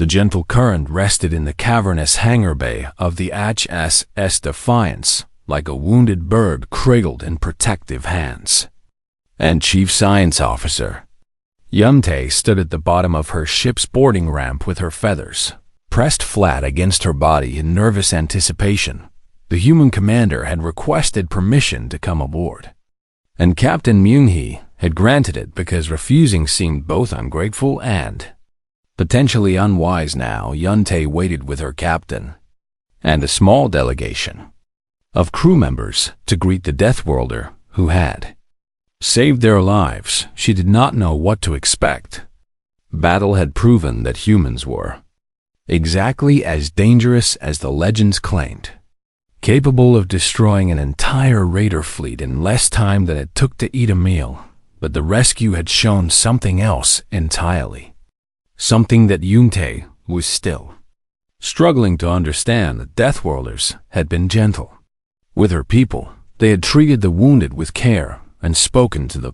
The gentle current rested in the cavernous hangar bay of the HSS Defiance, like a wounded bird cradled in protective hands. And Chief Science Officer Yuntae stood at the bottom of her ship's boarding ramp with her feathers pressed flat against her body in nervous anticipation. The human commander had requested permission to come aboard, and Captain Myung-hee had granted it because refusing seemed both ungrateful and potentially unwise. Now Yuntae waited with her captain and a small delegation of crew members to greet the Deathworlder who had saved their lives. She did not know what to expect. Battle had proven that humans were exactly as dangerous as the legends claimed, capable of destroying an entire raider fleet in less time than it took to eat a meal. But the rescue had shown something else entirely, something that Yuntae was still struggling to understand. The Deathworlders had been gentle with her people. They had treated the wounded with care and spoken to the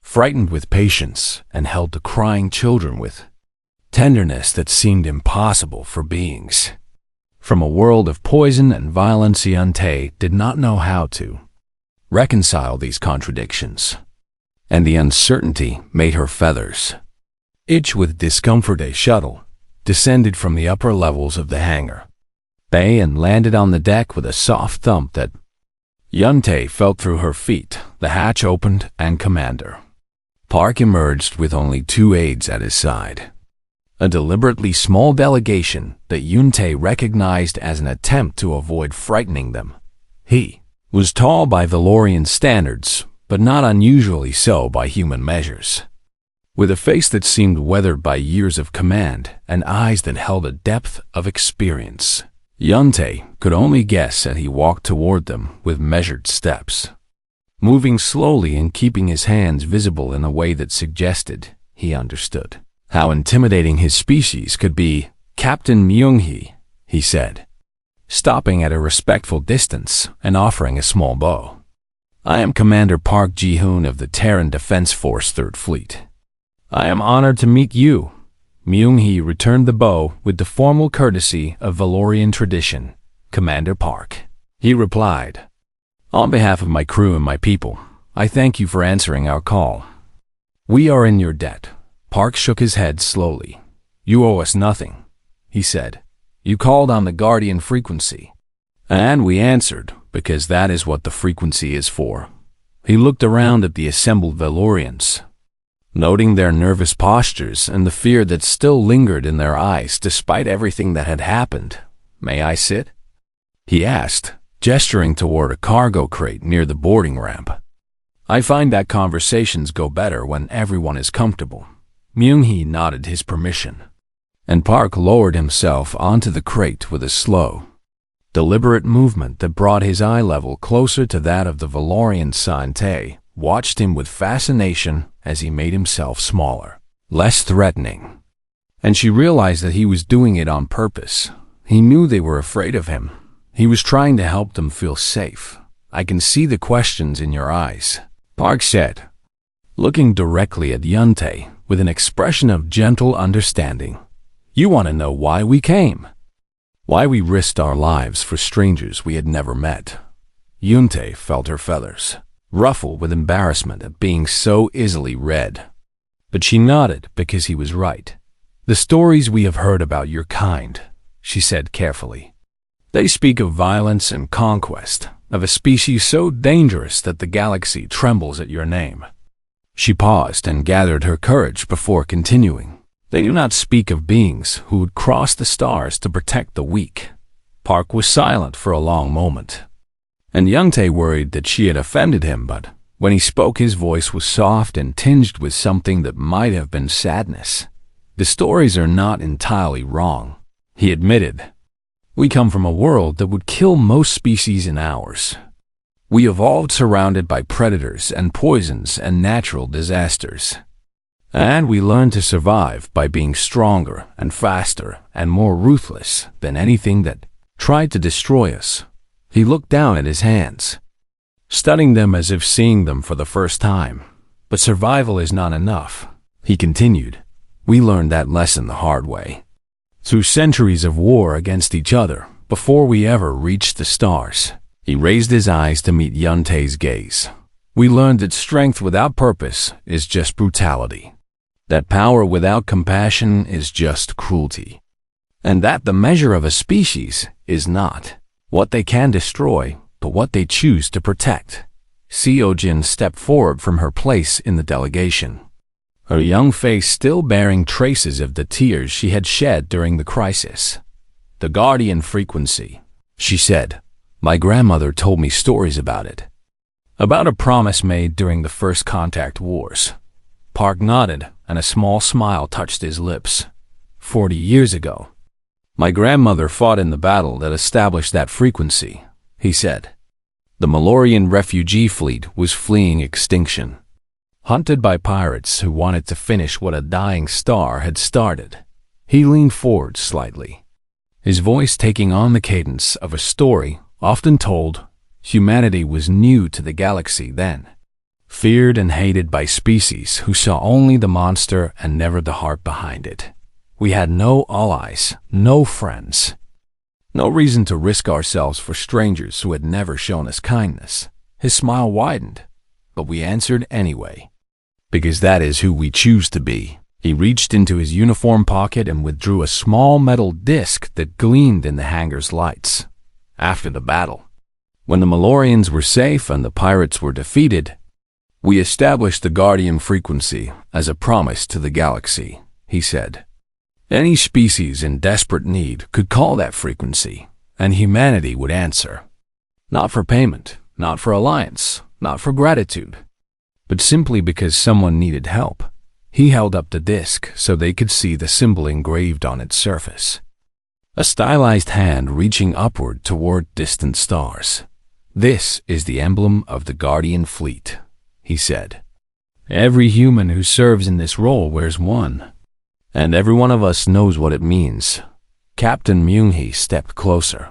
frightened with patience and held the crying children with tenderness that seemed impossible for beings from a world of poison and violence. Yuntae did not know how to reconcile these contradictions, and the uncertainty made her feathers itch with discomfort. A shuttle descended from the upper levels of the hangar bay and landed on the deck with a soft thump that Yuntae felt through her feet. The hatch opened and Commander Park emerged with only 2 aides at his side, a deliberately small delegation that Yuntae recognized as an attempt to avoid frightening them. He was tall by Valorian standards, but not unusually so by human measures, with a face that seemed weathered by years of command and eyes that held a depth of experience. Yuntae could only guess as he walked toward them with measured steps, moving slowly and keeping his hands visible in a way that suggested he understood how intimidating his species could be. Captain Myung-hee, he said, stopping at a respectful distance and offering a small bow. I am Commander Park Ji-hoon of the Terran Defense Force 3rd Fleet. I am honored to meet you. Myung-hee returned the bow with the formal courtesy of Valorian tradition. Commander Park, he replied, on behalf of my crew and my people, I thank you for answering our call. We are in your debt. Park shook his head slowly. You owe us nothing, he said. You called on the Guardian frequency, and we answered because that is what the frequency is for. He looked around at the assembled Valorians, noting their nervous postures and the fear that still lingered in their eyes despite everything that had happened. May I sit? He asked, gesturing toward a cargo crate near the boarding ramp. I find that conversations go better when everyone is comfortable. Myung-hee nodded his permission, and Park lowered himself onto the crate with a slow, deliberate movement that brought his eye level closer to that of the Valorian. Yuntae watched him with fascination as he made himself smaller, less threatening, and she realized that he was doing it on purpose. He knew they were afraid of him. He was trying to help them feel safe. I can see the questions in your eyes, Park said, looking directly at Yuntae with an expression of gentle understanding. You want to know why we came? Why we risked our lives for strangers we had never met. Yuntae felt her feathers ruffle with embarrassment at being so easily read. But she nodded because he was right. The stories we have heard about your kind, she said carefully. They speak of violence and conquest, of a species so dangerous that the galaxy trembles at your name. She paused and gathered her courage before continuing. They do not speak of beings who would cross the stars to protect the weak. Park was silent for a long moment, and Yuntae worried that she had offended him, but when he spoke his voice was soft and tinged with something that might have been sadness. The stories are not entirely wrong, he admitted. We come from a world that would kill most species in hours. We evolved surrounded by predators and poisons and natural disasters. And we learned to survive by being stronger and faster and more ruthless than anything that tried to destroy us. He looked down at his hands, studying them as if seeing them for the first time. But survival is not enough, he continued. We learned that lesson the hard way. through centuries of war against each other, before we ever reached the stars. He raised his eyes to meet Yunte's gaze. We learned that strength without purpose is just brutality, that power without compassion is just cruelty, and that the measure of a species is not what they can destroy, but what they choose to protect. Seojin stepped forward from her place in the delegation, her young face still bearing traces of the tears she had shed during the crisis. "The Guardian frequency," she said. "My grandmother told me stories about it. About a promise made during the First Contact Wars." Park nodded, and a small smile touched his lips. 40 years ago. "My grandmother fought in the battle that established that frequency," he said. The Malorian refugee fleet was fleeing extinction, hunted by pirates who wanted to finish what a dying star had started. He leaned forward slightly, his voice taking on the cadence of a story often told. Humanity was new to the galaxy then, feared and hated by species who saw only the monster and never the heart behind it. We had no allies, no friends, no reason to risk ourselves for strangers who had never shown us kindness. His smile widened, but we answered anyway, because that is who we choose to be. He reached into his uniform pocket and withdrew a small metal disc that gleamed in the hangar's lights. After the battle, when the Malorians were safe and the pirates were defeated, we established the Guardian frequency as a promise to the galaxy, he said. Any species in desperate need could call that frequency, and humanity would answer. Not for payment, not for alliance, not for gratitude, but simply because someone needed help. He held up the disc so they could see the symbol engraved on its surface. A stylized hand reaching upward toward distant stars. "This is the emblem of the Guardian fleet," he said. "Every human who serves in this role wears one, and every one of us knows what it means." Captain Myung-hee stepped closer,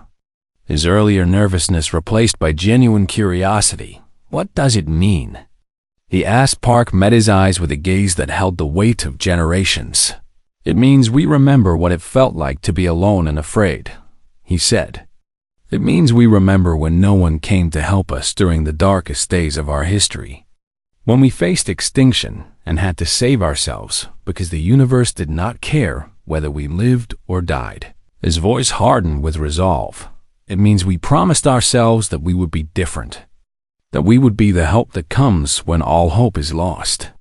his earlier nervousness replaced by genuine curiosity. "What does it mean?" he asked. Park met his eyes with a gaze that held the weight of generations. "It means we remember what it felt like to be alone and afraid," he said. "It means we remember when no one came to help us during the darkest days of our history, when we faced extinction and had to save ourselves because the universe did not care whether we lived or died." His voice hardened with resolve. "It means we promised ourselves that we would be different, that we would be the help that comes when all hope is lost,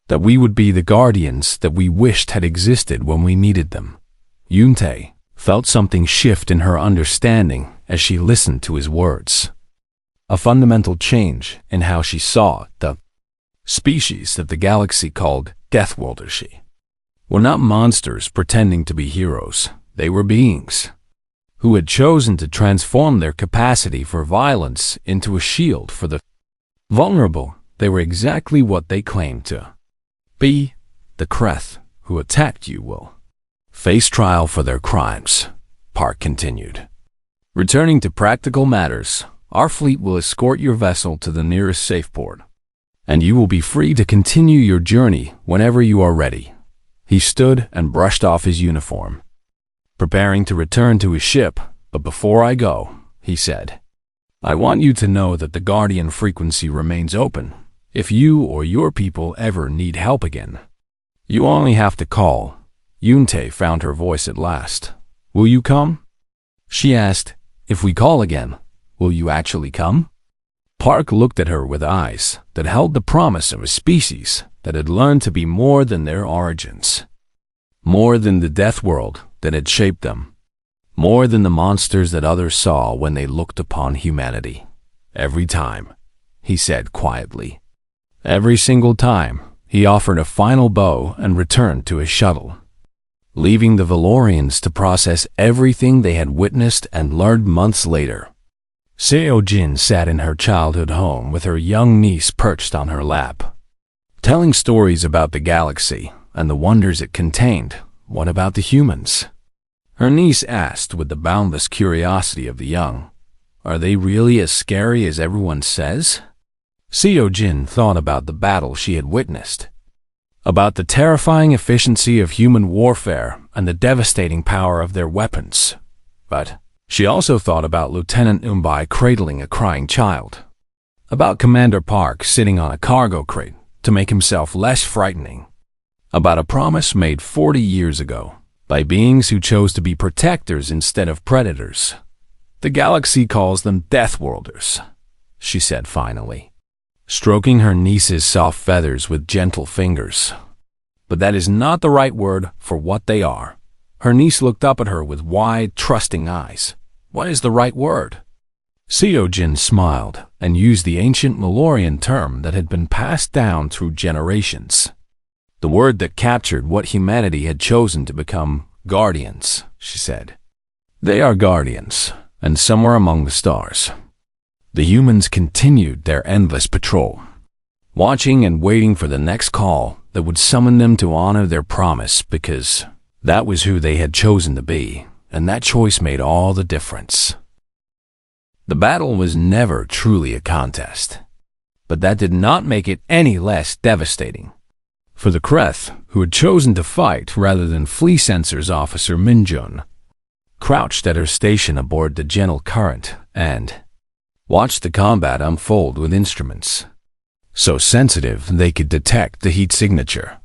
that we would be the guardians that we wished had existed when we needed them." Yunte felt something shift in her understanding as she listened to his words. A fundamental change in how she saw the species that the galaxy called Deathworlders were not monsters pretending to be heroes. They were beings who had chosen to transform their capacity for violence into a shield for the vulnerable. They were exactly what they claimed to be. The Kreth who attacked you will face trial for their crimes, Park continued. "Returning to practical matters, our fleet will escort your vessel to the nearest safe port, and you will be free to continue your journey whenever you are ready." He stood and brushed off his uniform, preparing to return to his ship. "But before I go," he said, "I want you to know that the Guardian frequency remains open. If you or your people ever need help again, you only have to call." Yunte found her voice at last. "Will you come?" she asked. "If we call again, will you actually come?" Park looked at her with eyes that held the promise of a species that had learned to be more than their origins, more than the death world that had shaped them, more than the monsters that others saw when they looked upon humanity. "Every time," he said quietly. Every single time, he offered a final bow and returned to his shuttle, leaving the Valorians to process everything they had witnessed and learned months later. Seojin sat in her childhood home with her young niece perched on her lap, telling stories about the galaxy and the wonders it contained. "What about the humans?" her niece asked with the boundless curiosity of the young. "Are they really as scary as everyone says?" Seojin thought about the battle she had witnessed, about the terrifying efficiency of human warfare and the devastating power of their weapons. But she also thought about Lieutenant Umbai cradling a crying child, about Commander Park sitting on a cargo crate to make himself less frightening, about a promise made 40 years ago by beings who chose to be protectors instead of predators. The galaxy calls them Deathworlders, she said finally, stroking her niece's soft feathers with gentle fingers. But that is not the right word for what they are. Her niece looked up at her with wide, trusting eyes. What is the right word? Seojin smiled and used the ancient Malorian term that had been passed down through generations. The word that captured what humanity had chosen to become guardians, she said. They are guardians, and somewhere among the stars. The humans continued their endless patrol, watching and waiting for the next call that would summon them to honor their promise, because that was who they had chosen to be, and that choice made all the difference. The battle was never truly a contest, but that did not make it any less devastating. For the Kreth, who had chosen to fight rather than flee, Sensors Officer Minjun crouched at her station aboard the Gentle Current and watched the combat unfold with instruments so sensitive they could detect the heat signature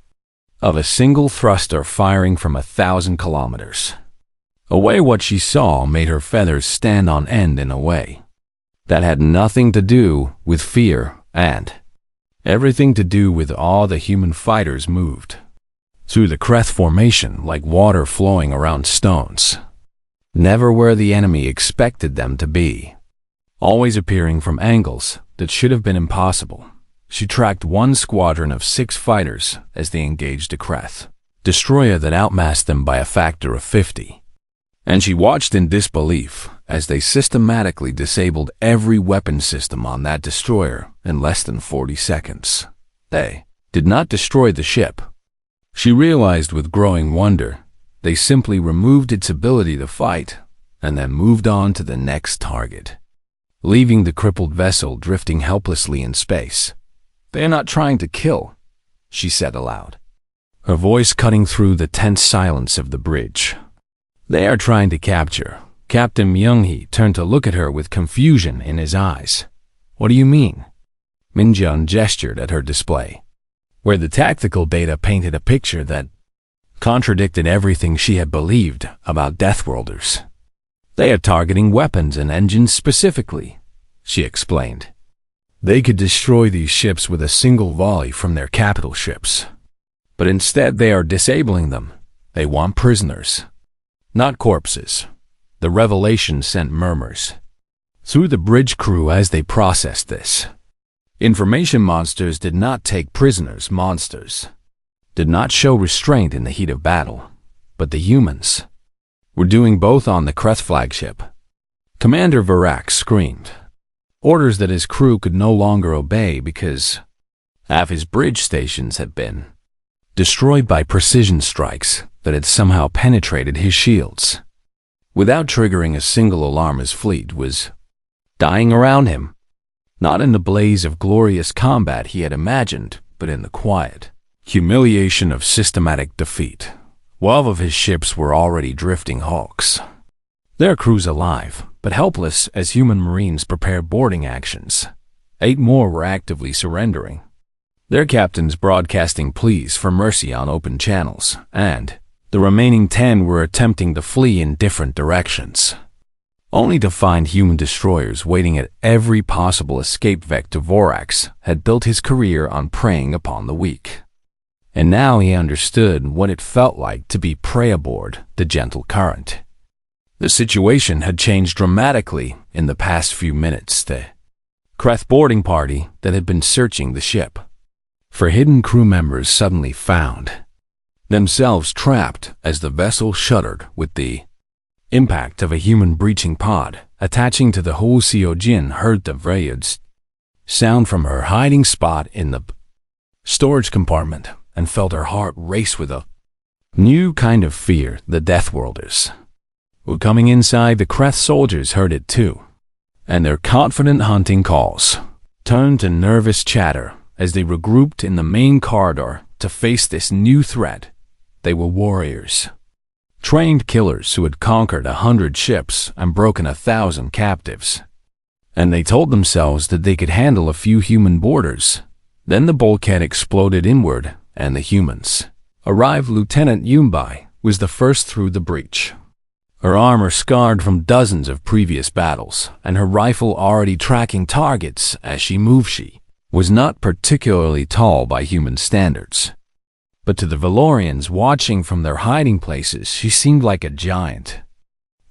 of a single thruster firing from 1,000 kilometers away. What she saw made her feathers stand on end in a way that had nothing to do with fear and everything to do with awe. The human fighters moved through the Kreth formation like water flowing around stones, never where the enemy expected them to be, always appearing from angles that should have been impossible. She tracked one squadron of 6 fighters as they engaged a Kreth destroyer that outmassed them by a factor of 50. And she watched in disbelief as they systematically disabled every weapon system on that destroyer in less than 40 seconds. They did not destroy the ship. She realized with growing wonder they simply removed its ability to fight and then moved on to the next target, leaving the crippled vessel drifting helplessly in space. "They are not trying to kill," she said aloud, her voice cutting through the tense silence of the bridge. "They are trying to capture." Captain Myung-hee turned to look at her with confusion in his eyes. "What do you mean?" Minjun gestured at her display, where the tactical data painted a picture that contradicted everything she had believed about Deathworlders. "They are targeting weapons and engines specifically," she explained. "They could destroy these ships with a single volley from their capital ships. But instead they are disabling them. They want prisoners, not corpses." The revelation sent murmurs through the bridge crew as they processed this. Information monsters did not take prisoners. Monsters did not show restraint in the heat of battle. But the humans were doing both on the Kreth flagship. Commander Varak screamed orders that his crew could no longer obey because half his bridge stations had been destroyed by precision strikes that had somehow penetrated his shields without triggering a single alarm. His fleet was dying around him, not in the blaze of glorious combat he had imagined, but in the quiet humiliation of systematic defeat. 12 of his ships were already drifting hulks, their crews alive, but helpless as human marines prepared boarding actions. 8 more were actively surrendering, their captains broadcasting pleas for mercy on open channels, and the remaining 10 were attempting to flee in different directions, only to find human destroyers waiting at every possible escape vector. Vorax had built his career on preying upon the weak, and now he understood what it felt like to be prey aboard the Gentle Current. The situation had changed dramatically in the past few minutes. The Kreth boarding party that had been searching the ship for hidden crew members suddenly found themselves trapped as the vessel shuddered with the impact of a human breaching pod attaching to the hull. Seojin heard the Vrayud's sound from her hiding spot in the storage compartment and felt her heart race with a new kind of fear. The Deathworlders were coming inside. The Kreth soldiers heard it too, and their confident hunting calls turned to nervous chatter as they regrouped in the main corridor to face this new threat. They were warriors, trained killers who had conquered 100 ships and broken 1,000 captives. And they told themselves that they could handle a few human boarders. Then the bulkhead exploded inward, and the humans arrived. Lieutenant Yumbai was the first through the breach. Her armor scarred from dozens of previous battles, and her rifle already tracking targets as she moved. She was not particularly tall by human standards, but to the Valorians watching from their hiding places, she seemed like a giant,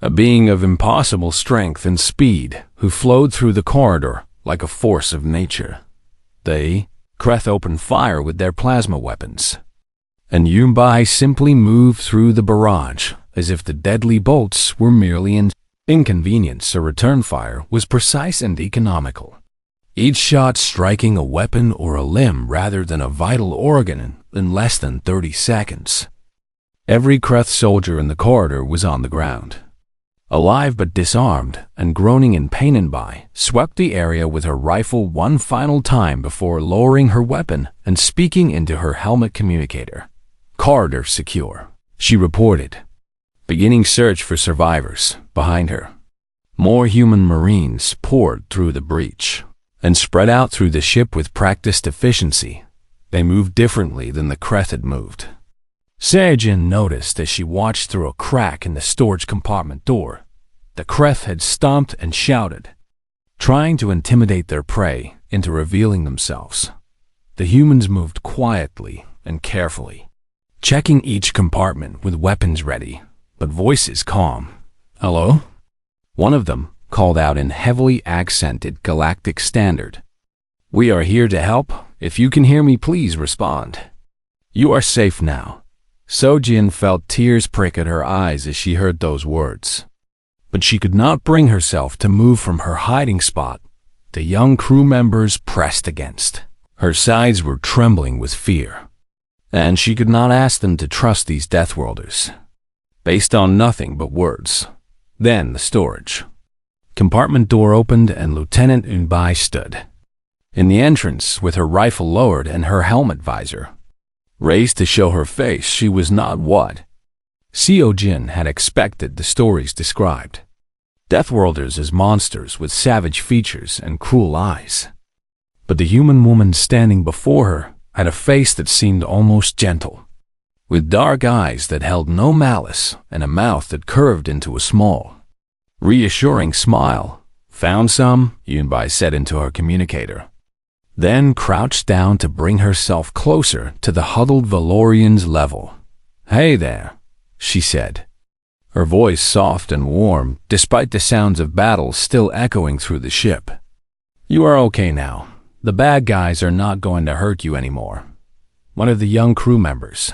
a being of impossible strength and speed who flowed through the corridor like a force of nature. They, Kreth, opened fire with their plasma weapons, and Yumbai simply moved through the barrage as if the deadly bolts were merely an inconvenience. Her return fire was precise and economical, each shot striking a weapon or a limb rather than a vital organ in less than 30 seconds. Every Kreth soldier in the corridor was on the ground, alive but disarmed, and groaning in pain. And Bai swept the area with her rifle one final time before lowering her weapon and speaking into her helmet communicator. "Corridor secure," she reported, beginning search for survivors behind her. More human marines poured through the breach and spread out through the ship with practiced efficiency. They moved differently than the Kreth had moved. Seijin noticed as she watched through a crack in the storage compartment door. The Kreth had stomped and shouted, trying to intimidate their prey into revealing themselves. The humans moved quietly and carefully, checking each compartment with weapons ready, but voices calm. "Hello?" One of them called out in heavily accented Galactic Standard. "We are here to help. If you can hear me, please respond. You are safe now." Sojin felt tears prick at her eyes as she heard those words, but she could not bring herself to move from her hiding spot. The young crew members pressed against. Her sides were trembling with fear, and she could not ask them to trust these Deathworlders, based on nothing but words. Then the storage compartment door opened and Lieutenant Yumbai stood in the entrance with her rifle lowered and her helmet visor raised to show her face. She was not what Seojin had expected. The stories described Deathworlders as monsters with savage features and cruel eyes. But the human woman standing before her had a face that seemed almost gentle, with dark eyes that held no malice and a mouth that curved into a small, reassuring smile. "Found some?" Yunbai said into her communicator, then crouched down to bring herself closer to the huddled Valorian's level. "Hey there," she said, her voice soft and warm despite the sounds of battle still echoing through the ship. "You are okay now. The bad guys are not going to hurt you anymore." One of the young crew members,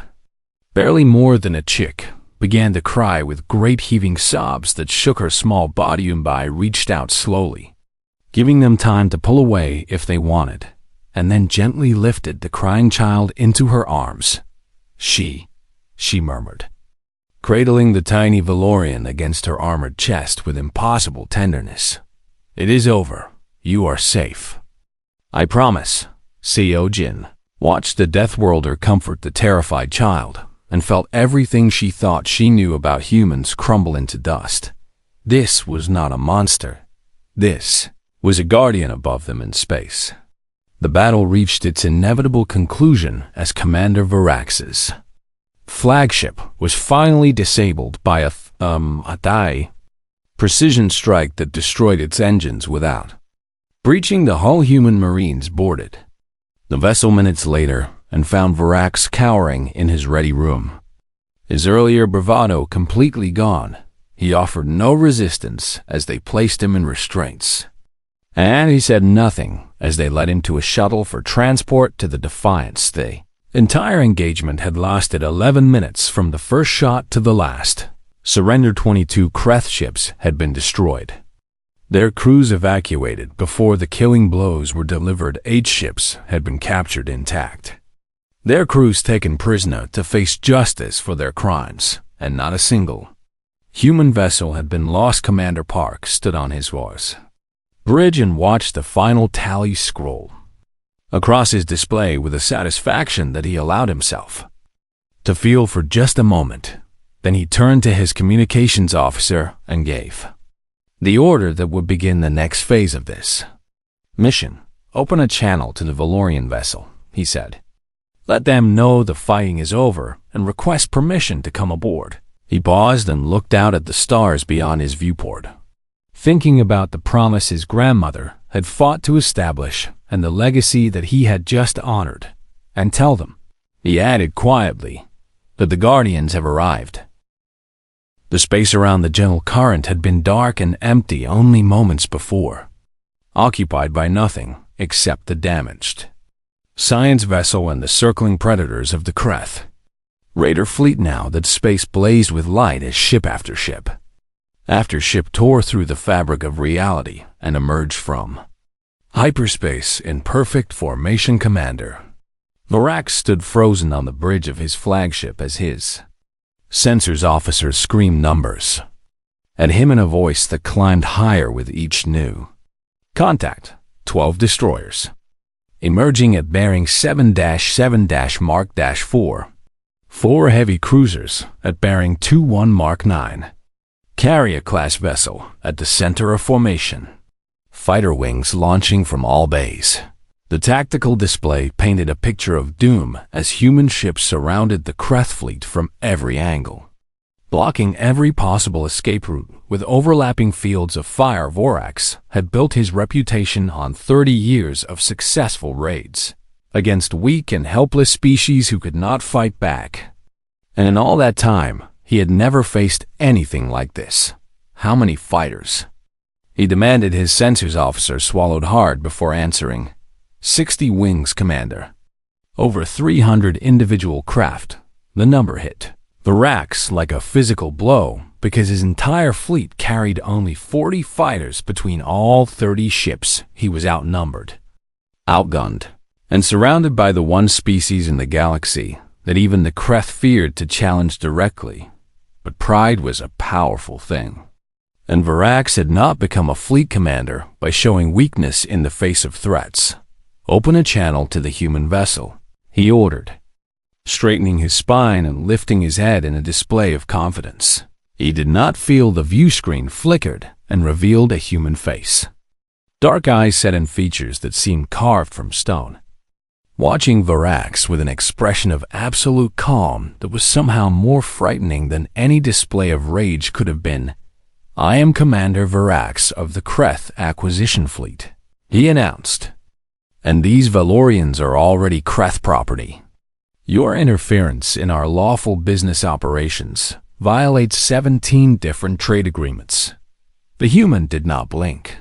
barely more than a chick, began to cry with great heaving sobs that shook her small body. Yumbai reached out slowly, giving them time to pull away if they wanted, and then gently lifted the crying child into her arms. She murmured, cradling the tiny Valorian against her armored chest with impossible tenderness. "It is over. You are safe. I promise." Seojin watched the Deathworlder comfort the terrified child and felt everything she thought she knew about humans crumble into dust. This was not a monster. This was a guardian above them in space. The battle reached its inevitable conclusion as Commander Varax's flagship was finally disabled by a precision strike that destroyed its engines without breaching the hull. Human Marines boarded the vessel minutes later and found Varax cowering in his ready room, his earlier bravado completely gone. He offered no resistance as they placed him in restraints, and he said nothing as they led him to a shuttle for transport to the Defiance. The entire engagement had lasted 11 minutes from the first shot to the last. Surrender 22 Kreth ships had been destroyed, their crews evacuated before the killing blows were delivered. 8 ships had been captured intact, their crews taken prisoner to face justice for their crimes, and not a single human vessel had been lost. Commander Park stood on his horse bridge and watched the final tally scroll. across his display with a satisfaction that he allowed himself to feel for just a moment. Then he turned to his communications officer and gave the order that would begin the next phase of this mission. "Open a channel to the Valorian vessel," he said. "Let them know the fighting is over and request permission to come aboard." He paused and looked out at the stars beyond his viewport, thinking about the promise his grandmother had fought to establish and the legacy that he had just honored. "And tell them," he added quietly, "that the Guardians have arrived." The space around the gentle current had been dark and empty only moments before, occupied by nothing except the damaged science vessel and the circling predators of the Kreth Raider fleet. Now that space blazed with light as ship after ship tore through the fabric of reality and emerged from hyperspace in perfect formation. Commander Varax stood frozen on the bridge of his flagship as his sensors officer screamed numbers at him in a voice that climbed higher with each new contact. 12 destroyers emerging at bearing 7-7- Mark -4, 4 heavy cruisers at bearing 21 Mark 9, carrier-class vessel at the center of formation, fighter wings launching from all bays. The tactical display painted a picture of doom as human ships surrounded the Kreth fleet from every angle, blocking every possible escape route with overlapping fields of fire. Vorax had built his reputation on 30 years of successful raids against weak and helpless species who could not fight back. And in all that time, he had never faced anything like this. "How many fighters?" he demanded. His sensors officer swallowed hard before answering. 60 wings, Commander. Over 300 individual craft. The number hit Varax like a physical blow because his entire fleet carried only 40 fighters between all 30 ships. He was outnumbered, outgunned, and surrounded by the one species in the galaxy that even the Kreth feared to challenge directly. But pride was a powerful thing, and Varax had not become a fleet commander by showing weakness in the face of threats. "Open a channel to the human vessel," he ordered, straightening his spine and lifting his head in a display of confidence. He did not feel the view screen flickered and revealed a human face, dark eyes set in features that seemed carved from stone, watching Varax with an expression of absolute calm that was somehow more frightening than any display of rage could have been. "I am Commander Varax of the Kreth Acquisition Fleet," he announced, "and these Valorians are already Kreth property. Your interference in our lawful business operations violates 17 different trade agreements." The human did not blink,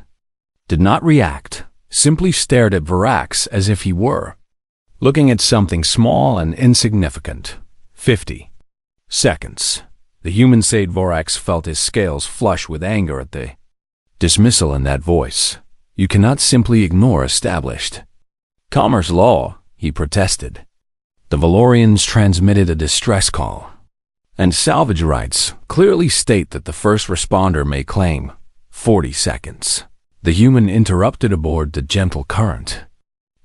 did not react, simply stared at Varax as if he were looking at something small and insignificant. 50 seconds. The human said. Varax felt his scales flush with anger at the dismissal in that voice. "You cannot simply ignore established commerce law," he protested. The Valorians transmitted a distress call, and salvage rights clearly state that the first responder may claim 40 seconds. The human interrupted aboard the gentle current.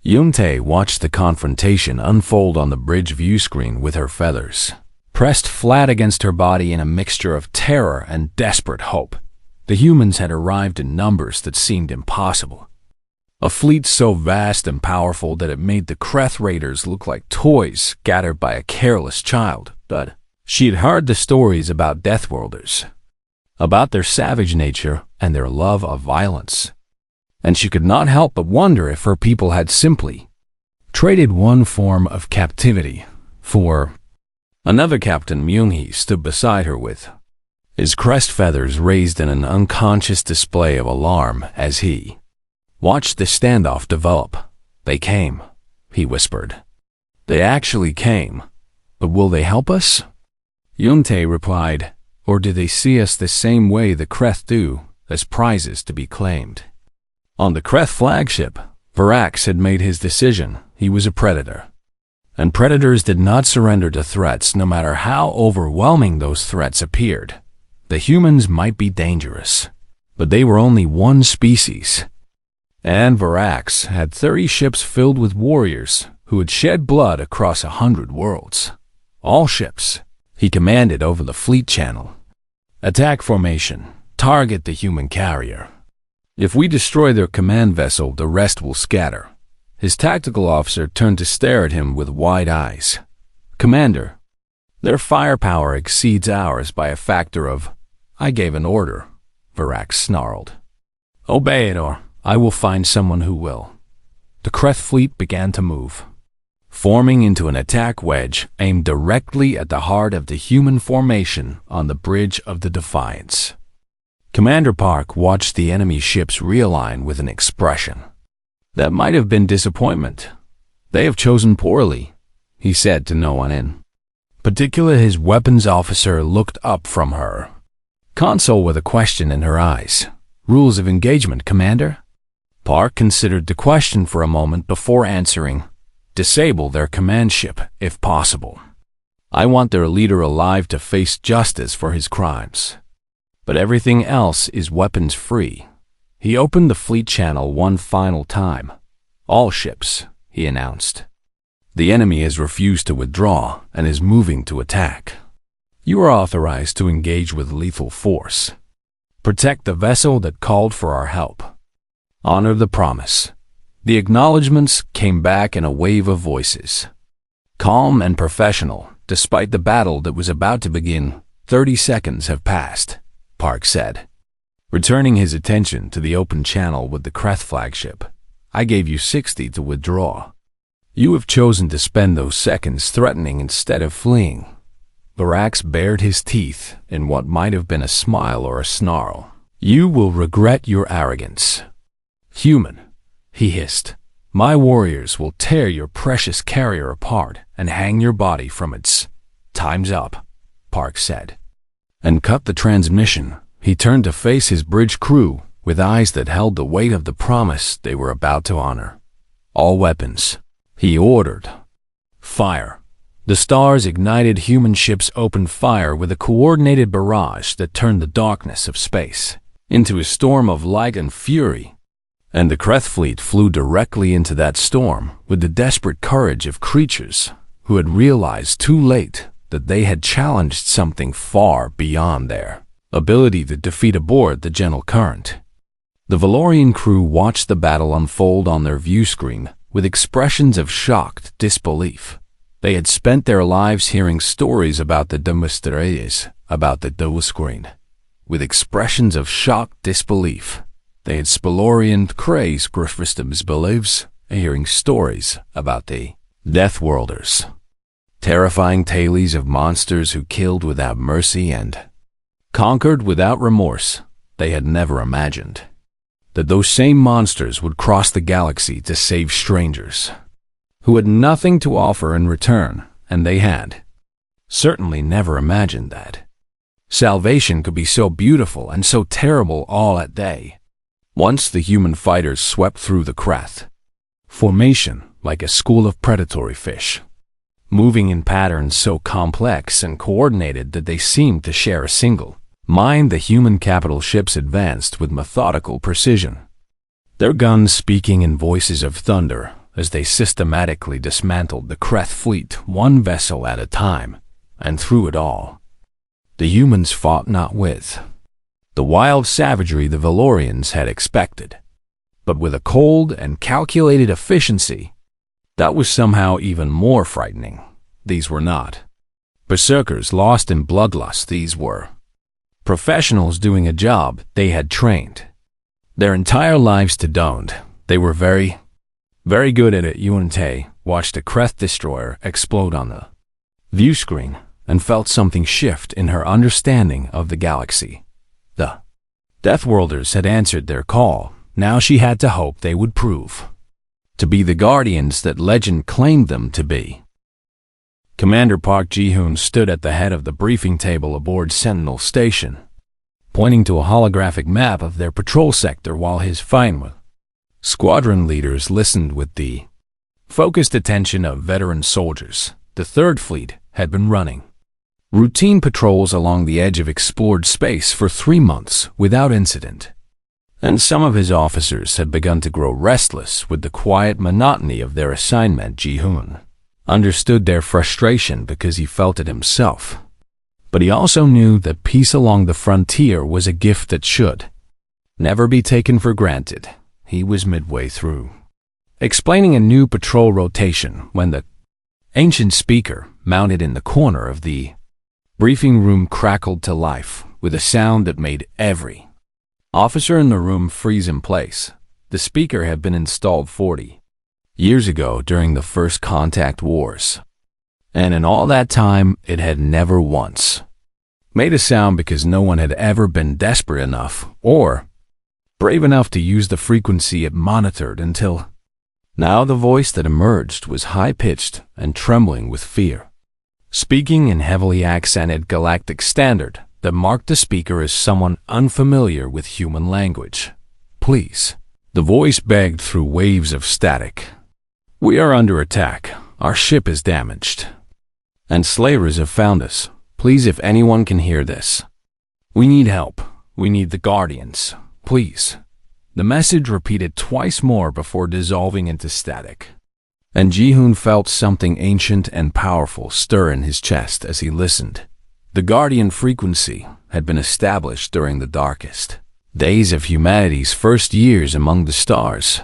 Yunte watched the confrontation unfold on the bridge view screen with her feathers pressed flat against her body in a mixture of terror and desperate hope. The humans had arrived in numbers that seemed impossible. A fleet so vast and powerful that it made the Kreth Raiders look like toys gathered by a careless child. But she had heard the stories about Deathworlders, about their savage nature and their love of violence, and she could not help but wonder if her people had simply traded one form of captivity for another. Captain Myung-hee stood beside her with his crest feathers raised in an unconscious display of alarm as he watched the standoff develop. "They came," he whispered. "They actually came. But will they help us?" Yunte replied, "Or do they see us the same way the Kreth do, as prizes to be claimed?" On the Kreth flagship, Varax had made his decision. He was a predator, and predators did not surrender to threats no matter how overwhelming those threats appeared. The humans might be dangerous, but they were only one species. And Varax had 30 ships filled with warriors who had shed blood across 100 worlds. All ships, he commanded over the fleet channel. Attack formation. Target the human carrier. If we destroy their command vessel, the rest will scatter. His tactical officer turned to stare at him with wide eyes. Commander, their firepower exceeds ours by a factor of... I gave an order, Varax snarled. Obey it or I will find someone who will. The Kreth fleet began to move, forming into an attack wedge aimed directly at the heart of the human formation on the bridge of the Defiance. Commander Park watched the enemy ships realign with an expression that might have been disappointment. They have chosen poorly, he said to no one in particular. His weapons officer looked up from her console with a question in her eyes. Rules of engagement, Commander? Park considered the question for a moment before answering. Disable their command ship, if possible. I want their leader alive to face justice for his crimes. But everything else is weapons-free. He opened the fleet channel one final time. All ships, he announced. The enemy has refused to withdraw and is moving to attack. You are authorized to engage with lethal force. Protect the vessel that called for our help. Honor the promise. The acknowledgments came back in a wave of voices. Calm and professional, despite the battle that was about to begin. 30 seconds have passed, Park said, returning his attention to the open channel with the Kreth flagship. I gave you 60 to withdraw. You have chosen to spend those seconds threatening instead of fleeing. Varax bared his teeth in what might have been a smile or a snarl. You will regret your arrogance. Human, he hissed. My warriors will tear your precious carrier apart and hang your body from its... Time's up, Park said, and cut the transmission. He turned to face his bridge crew with eyes that held the weight of the promise they were about to honor. All weapons, he ordered. Fire. The stars ignited. Human ships opened fire with a coordinated barrage that turned the darkness of space into a storm of light and fury. And the Kreth fleet flew directly into that storm with the desperate courage of creatures who had realized too late that they had challenged something far beyond their ability to defeat aboard the gentle current. The Valorian crew watched the battle unfold on their view screen with expressions of shocked disbelief. They had spent their lives hearing stories about the Scifistories, about the dual screen. With expressions of shocked disbelief, they had Spalorian craze Griffistum's beliefs, hearing stories about the Deathworlders, terrifying tales of monsters who killed without mercy and conquered without remorse. They had never imagined that those same monsters would cross the galaxy to save strangers who had nothing to offer in return, and they had certainly never imagined that salvation could be so beautiful and so terrible all at day. Once the human fighters swept through the Kreth formation like a school of predatory fish, moving in patterns so complex and coordinated that they seemed to share a single mind. The human capital ships advanced with methodical precision, their guns speaking in voices of thunder as they systematically dismantled the Kreth fleet one vessel at a time. And through it all, the humans fought not with the wild savagery the Valorians had expected, but with a cold and calculated efficiency that was somehow even more frightening. These were not berserkers lost in bloodlust. These were professionals doing a job they had trained their entire lives to do. They were very good at it. Yuan-Te watched a Kreth destroyer explode on the view screen and felt something shift in her understanding of the galaxy. The Deathworlders had answered their call. Now she had to hope they would prove to be the guardians that legend claimed them to be. Commander Park Ji-hoon stood at the head of the briefing table aboard Sentinel Station, pointing to a holographic map of their patrol sector while his fine squadron leaders listened with the focused attention of veteran soldiers. The Third Fleet had been running routine patrols along the edge of explored space for 3 months without incident. and some of his officers had begun to grow restless with the quiet monotony of their assignment. Ji-hoon understood their frustration because he felt it himself. But he also knew that peace along the frontier was a gift that should never be taken for granted. He was midway through explaining a new patrol rotation when the ancient speaker mounted in the corner of the briefing room crackled to life with a sound that made every officer in the room freeze in place. The speaker had been installed 40 years ago during the first contact wars, and in all that time it had never once made a sound because no one had ever been desperate enough or brave enough to use the frequency it monitored until now. The voice that emerged was high-pitched and trembling with fear, speaking in heavily accented Galactic standard that marked the speaker as someone unfamiliar with human language. "Please," the voice begged through waves of static. "We are under attack. Our ship is damaged, and slavers have found us. Please, if anyone can hear this, we need help. We need the Guardians. Please." The message repeated twice more before dissolving into static, and Ji-hoon felt something ancient and powerful stir in his chest as he listened. The Guardian frequency had been established during the darkest days of humanity's first years among the stars,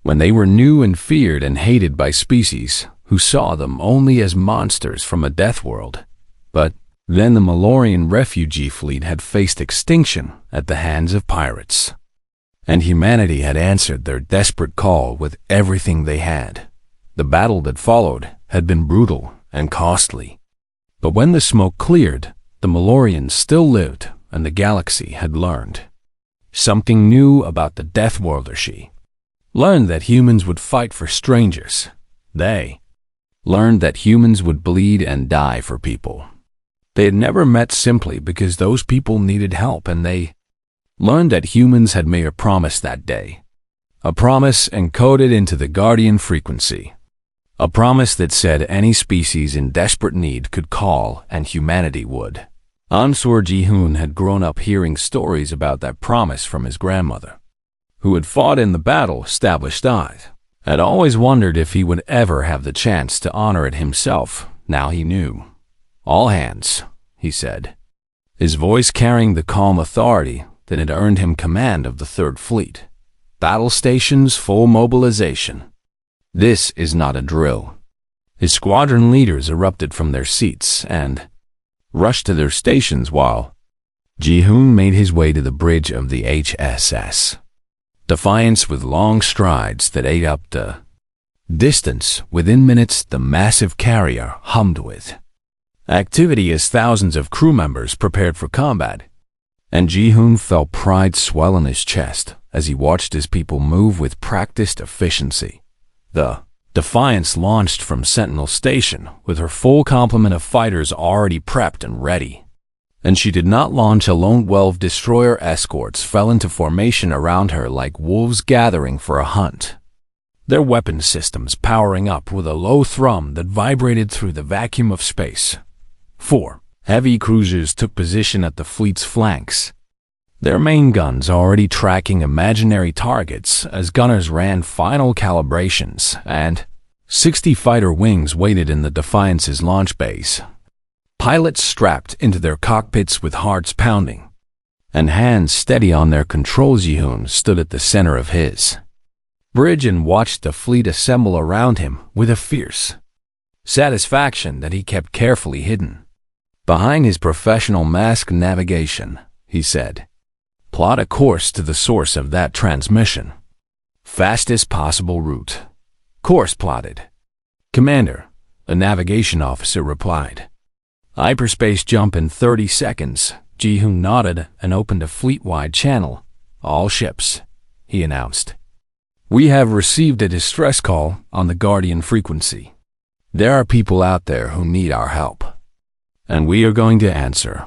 when they were new and feared and hated by species who saw them only as monsters from a death world. But then the Malorian refugee fleet had faced extinction at the hands of pirates, and humanity had answered their desperate call with everything they had. The battle that followed had been brutal and costly, but when the smoke cleared, the Malorians still lived, and the galaxy had learned something new about the Deathworlders. She learned that humans would fight for strangers. They learned that humans would bleed and die for people they had never met simply because those people needed help, and they learned that humans had made a promise that day. A promise encoded into the Guardian frequency. A promise that said any species in desperate need could call and humanity would. Ansur Ji-hoon had grown up hearing stories about that promise from his grandmother, who had fought in the battle established eyes. Had always wondered if he would ever have the chance to honor it himself. Now he knew. "All hands," he said, his voice carrying the calm authority that had earned him command of the Third Fleet. "Battle stations, full mobilization. This is not a drill." His squadron leaders erupted from their seats and rushed to their stations while Ji-hoon made his way to the bridge of the HSS Defiance with long strides that ate up the distance. Within minutes, the massive carrier hummed with activity as thousands of crew members prepared for combat, and Ji-hoon felt pride swell in his chest as he watched his people move with practiced efficiency. The Defiance launched from Sentinel Station with her full complement of fighters already prepped and ready. And she did not launch alone. 12 destroyer escorts fell into formation around her like wolves gathering for a hunt, their weapon systems powering up with a low thrum that vibrated through the vacuum of space. 4 heavy cruisers took position at the fleet's flanks, their main guns already tracking imaginary targets as gunners ran final calibrations, and 60 fighter wings waited in the Defiance's launch bays. Pilots strapped into their cockpits with hearts pounding and hands steady on their controls. Ji-hoon stood at the center of his bridge and watched the fleet assemble around him with a fierce satisfaction that he kept carefully hidden behind his professional mask. "Navigation," he said. "Plot a course to the source of that transmission. Fastest possible route." "Course plotted, Commander," a navigation officer replied. "Hyperspace jump in 30 seconds." Ji-hoon nodded and opened a fleet-wide channel. "All ships," he announced. "We have received a distress call on the Guardian frequency. There are people out there who need our help, and we are going to answer."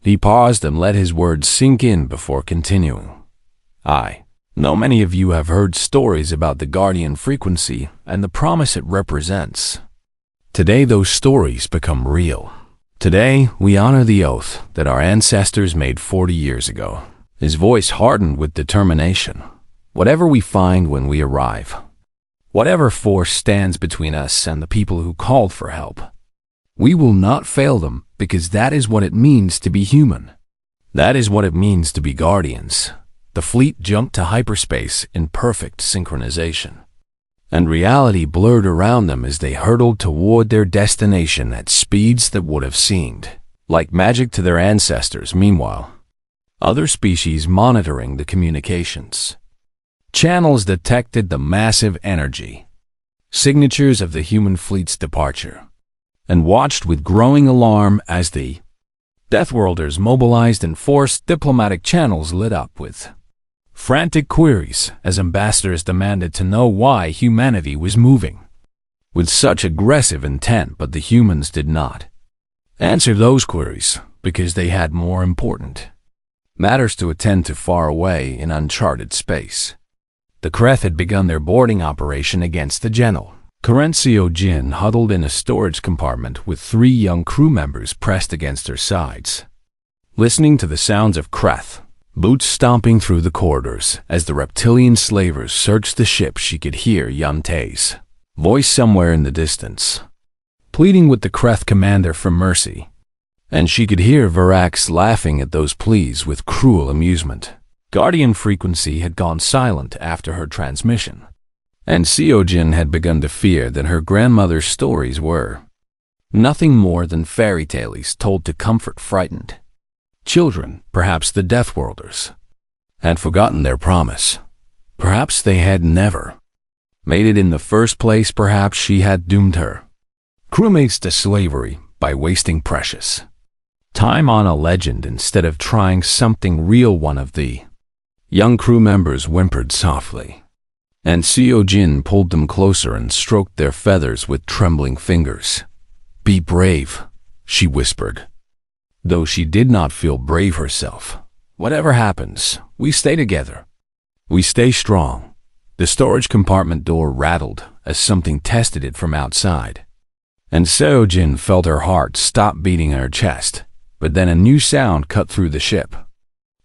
He paused and let his words sink in before continuing. "I know many of you have heard stories about the Guardian frequency and the promise it represents. Today those stories become real. Today we honor the oath that our ancestors made 40 years ago. His voice hardened with determination. Whatever we find when we arrive, whatever force stands between us and the people who called for help, we will not fail them, because that is what it means to be human. That is what it means to be guardians. The fleet jumped to hyperspace in perfect synchronization, and reality blurred around them as they hurtled toward their destination at speeds that would have seemed like magic to their ancestors. Meanwhile, other species monitoring the communications channels detected the massive energy signatures of the human fleet's departure, and watched with growing alarm as the Deathworlders mobilized and forced diplomatic channels lit up with frantic queries as ambassadors demanded to know why humanity was moving with such aggressive intent, but the humans did not answer those queries because they had more important matters to attend to far away in uncharted space. The Kreth had begun their boarding operation against the Gentle Current. Sio-Jin huddled in a storage compartment with 3 young crew members pressed against her sides, listening to the sounds of Kreth boots stomping through the corridors. As the reptilian slavers searched the ship, she could hear Yun-Tae's voice somewhere in the distance, pleading with the Kreth commander for mercy, and she could hear Varax laughing at those pleas with cruel amusement. Guardian frequency had gone silent after her transmission, and Sio-Jin had begun to fear that her grandmother's stories were nothing more than fairy tales told to comfort frightened children. Perhaps the Deathworlders had forgotten their promise. Perhaps they had never made it in the first place. Perhaps she had doomed her crewmates to slavery by wasting precious time on a legend instead of trying something real. One of the young crew members whimpered softly, and Sio-Jin pulled them closer and stroked their feathers with trembling fingers. "Be brave," she whispered, though she did not feel brave herself. "Whatever happens, we stay together. We stay strong." The storage compartment door rattled as something tested it from outside, and Sio-Jin felt her heart stop beating in her chest. But then a new sound cut through the ship,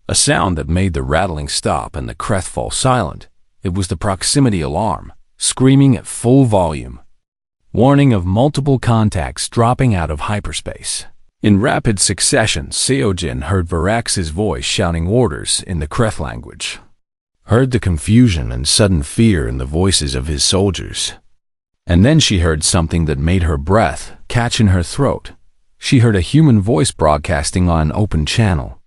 a sound that made the rattling stop and the Kreth fall silent. It was the proximity alarm, screaming at full volume, warning of multiple contacts dropping out of hyperspace. In rapid succession, Sio-Jin heard Varax's voice shouting orders in the Kreth language, heard the confusion and sudden fear in the voices of his soldiers. And then she heard something that made her breath catch in her throat. She heard a human voice broadcasting on an open channel,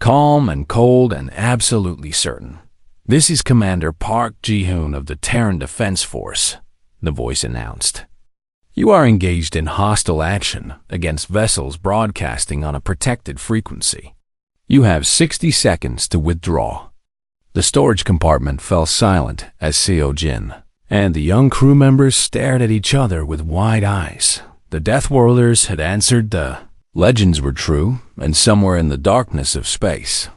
calm and cold and absolutely certain. "This is Commander Park Ji-hoon of the Terran Defense Force," the voice announced. "You are engaged in hostile action against vessels broadcasting on a protected frequency. You have 60 seconds to withdraw." The storage compartment fell silent as Sio-Jin and the young crew members stared at each other with wide eyes. The Deathworlders had answered. The legends were true, and somewhere in the darkness of space,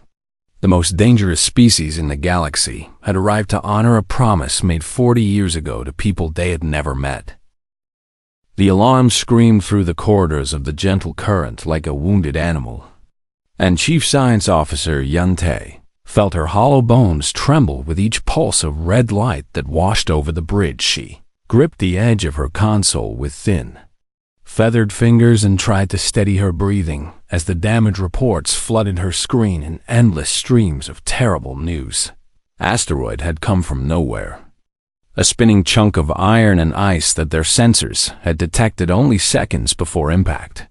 the most dangerous species in the galaxy had arrived to honor a promise made 40 years ago to people they had never met. The alarm screamed through the corridors of the Gentle Current like a wounded animal, and Chief Science Officer Yun-Tae felt her hollow bones tremble with each pulse of red light that washed over the bridge. She gripped the edge of her console with thin, feathered fingers and tried to steady her breathing as the damage reports flooded her screen in endless streams of terrible news. Asteroid had come from nowhere, a spinning chunk of iron and ice that their sensors had detected only seconds before impact.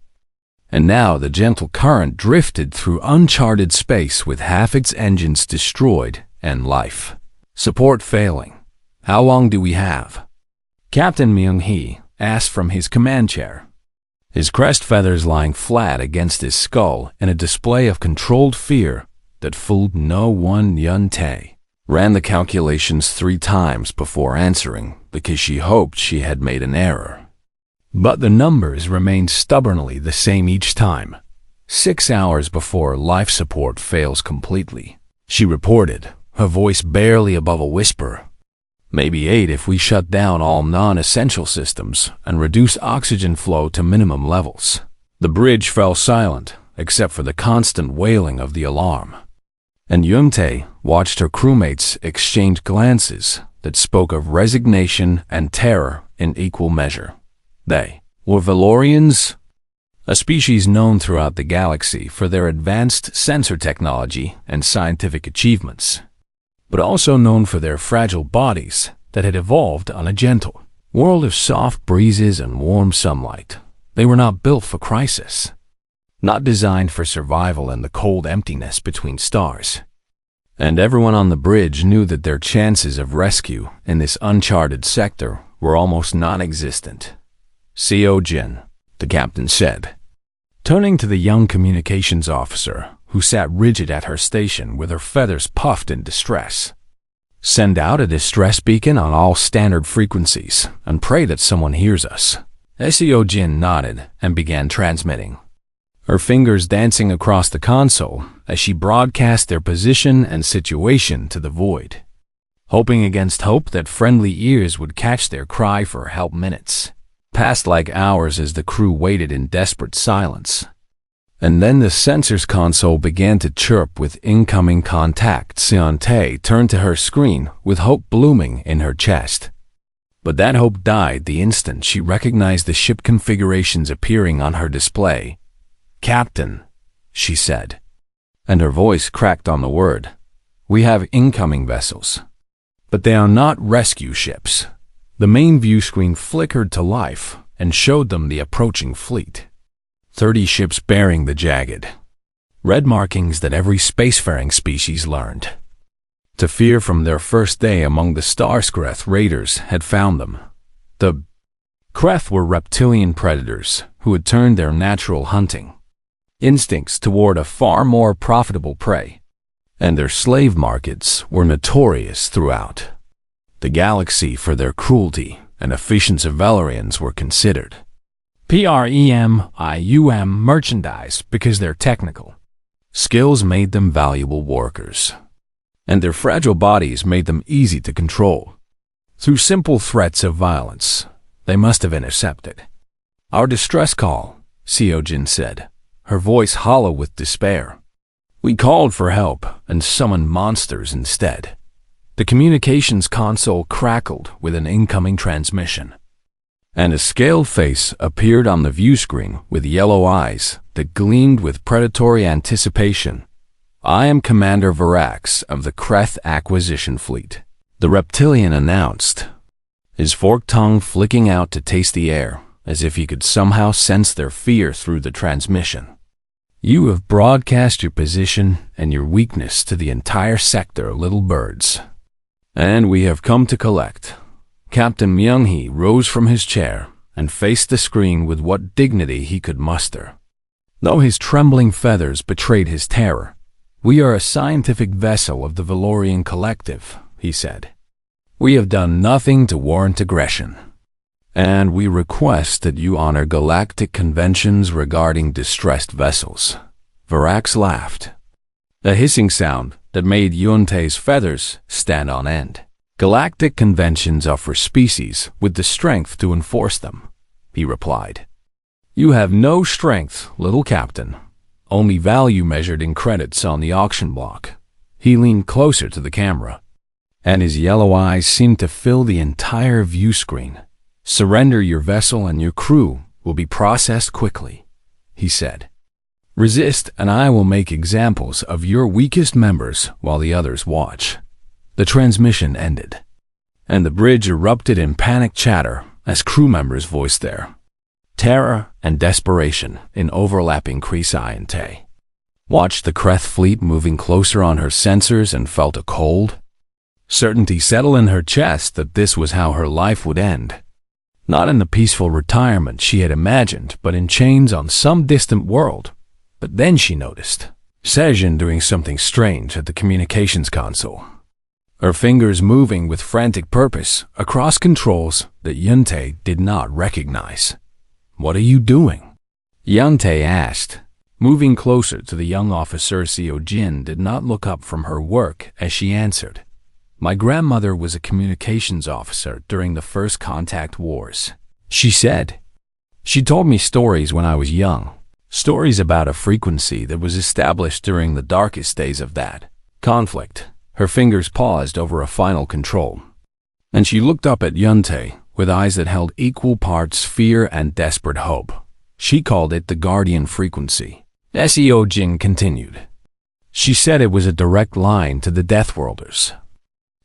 And now the Gentle Current drifted through uncharted space with half its engines destroyed and life support failing. "How long do we have?" Captain Myung-hee asked from his command chair, his crest feathers lying flat against his skull in a display of controlled fear that fooled no one. Yun-Tae ran the calculations 3 times before answering because she hoped she had made an error. But the numbers remained stubbornly the same each time. 6 hours before life support fails completely, she reported, her voice barely above a whisper. "Maybe 8 if we shut down all non-essential systems and reduce oxygen flow to minimum levels." The bridge fell silent, except for the constant wailing of the alarm. And Yunte watched her crewmates exchange glances that spoke of resignation and terror in equal measure. They were Valorians, a species known throughout the galaxy for their advanced sensor technology and scientific achievements, but also known for their fragile bodies that had evolved on a gentle world of soft breezes and warm sunlight. They were not built for crisis, not designed for survival in the cold emptiness between stars. And everyone on the bridge knew that their chances of rescue in this uncharted sector were almost non-existent. "Co Jin," the captain said, turning to the young communications officer who sat rigid at her station with her feathers puffed in distress. "Send out a distress beacon on all standard frequencies and pray that someone hears us." Co Jin nodded and began transmitting, her fingers dancing across the console as she broadcast their position and situation to the void, hoping against hope that friendly ears would catch their cry for help. Minutes passed like hours as the crew waited in desperate silence. And then the sensors console began to chirp with incoming contact. Seontae turned to her screen with hope blooming in her chest. But that hope died the instant she recognized the ship configurations appearing on her display. "Captain," she said, and her voice cracked on the word, "we have incoming vessels. But they are not rescue ships." The main view screen flickered to life and showed them the approaching fleet. 30 ships bearing the jagged red markings that every spacefaring species learned to fear from their first day among the stars. Kreth raiders had found them. The Kreth were reptilian predators who had turned their natural hunting instincts toward a far more profitable prey, and their slave markets were notorious throughout the galaxy for their cruelty, and efficient Valorians were considered premium merchandise because their technical skills made them valuable workers, and their fragile bodies made them easy to control. Through simple threats of violence, they must have intercepted our distress call, Co Jin said, her voice hollow with despair. "We called for help and summoned monsters instead." The communications console crackled with an incoming transmission, and a scaled face appeared on the view screen with yellow eyes that gleamed with predatory anticipation. "I am Commander Varax of the Kreth Acquisition Fleet," the reptilian announced, his forked tongue flicking out to taste the air as if he could somehow sense their fear through the transmission. "You have broadcast your position and your weakness to the entire sector, little birds, and we have come to collect." Captain Myung-hee rose from his chair and faced the screen with what dignity he could muster, though his trembling feathers betrayed his terror. "We are a scientific vessel of the Valorian Collective," he said. "We have done nothing to warrant aggression, and we request that you honor galactic conventions regarding distressed vessels." Varax laughed, a hissing sound that made Yunte's feathers stand on end. "Galactic conventions are for species with the strength to enforce them," he replied. "You have no strength, little captain, only value measured in credits on the auction block." He leaned closer to the camera, and his yellow eyes seemed to fill the entire view screen. "Surrender your vessel and your crew will be processed quickly," he said. "Resist and I will make examples of your weakest members while the others watch." The transmission ended, and the bridge erupted in panic chatter as crew members voiced their terror and desperation in overlapping Kree. Watched the Kreth fleet moving closer on her sensors and felt a cold certainty settle in her chest that this was how her life would end. Not in the peaceful retirement she had imagined, but in chains on some distant world. But then she noticed Sejin doing something strange at the communications console, her fingers moving with frantic purpose across controls that Yunte did not recognize. "What are you doing?" Yunte asked. Moving closer to the young officer, Co Jin did not look up from her work as she answered. "My grandmother was a communications officer during the first contact wars," she said. "She told me stories when I was young, stories about a frequency that was established during the darkest days of that Conflict. Her fingers paused over a final control, and she looked up at Yuntae with eyes that held equal parts fear and desperate hope. She called it the Guardian Frequency. Seo Jin continued. She said it was a direct line to the Deathworlders,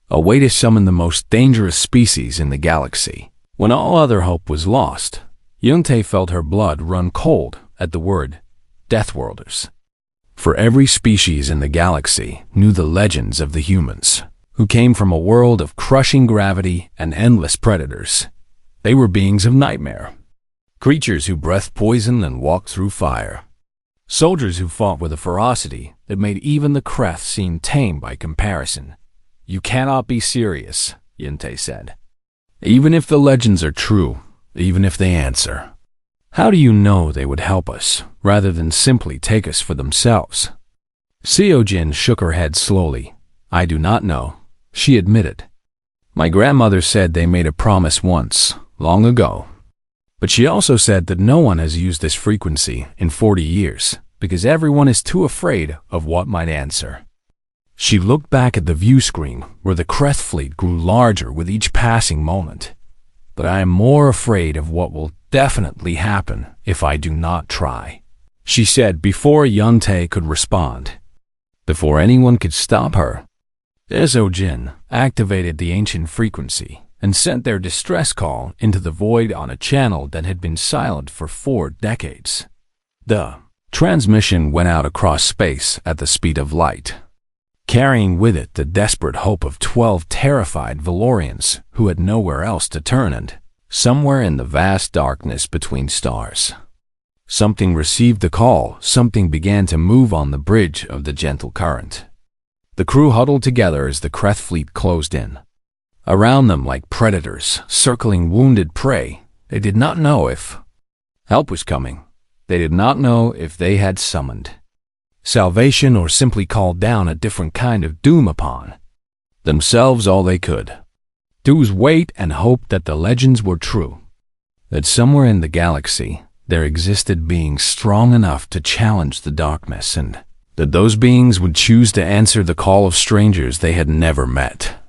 a way to summon the most dangerous species in the galaxy. When all other hope was lost, Yuntae felt her blood run cold at the word Deathworlders. For every species in the galaxy knew the legends of the humans, who came from a world of crushing gravity and endless predators. They were beings of nightmare, creatures who breathed poison and walked through fire, soldiers who fought with a ferocity that made even the Kreth seem tame by comparison. "You cannot be serious," Yuntae said. "Even if the legends are true, even if they answer, how do you know they would help us, rather than simply take us for themselves?" Seojin shook her head slowly. "I do not know," she admitted. "My grandmother said they made a promise once, long ago. But she also said that no one has used this frequency in 40 years, because everyone is too afraid of what might answer." She looked back at the view screen, where the Kreth fleet grew larger with each passing moment. "But I am more afraid of what will definitely happen if I do not try," she said before Yuntae could respond. Before anyone could stop her, Ezojin activated the ancient frequency and sent their distress call into the void on a channel that had been silent for 4 decades. The transmission went out across space at the speed of light, carrying with it the desperate hope of 12 terrified Valorians who had nowhere else to turn, and somewhere in the vast darkness between stars, something received the call, something began to move on the bridge of the gentle current. The crew huddled together as the Kreth fleet closed in. Around them, like predators circling wounded prey, they did not know if help was coming. They did not know if they had summoned salvation or simply called down a different kind of doom upon themselves. All they could do was wait and hope that the legends were true, that somewhere in the galaxy there existed beings strong enough to challenge the darkness, and that those beings would choose to answer the call of strangers they had never met.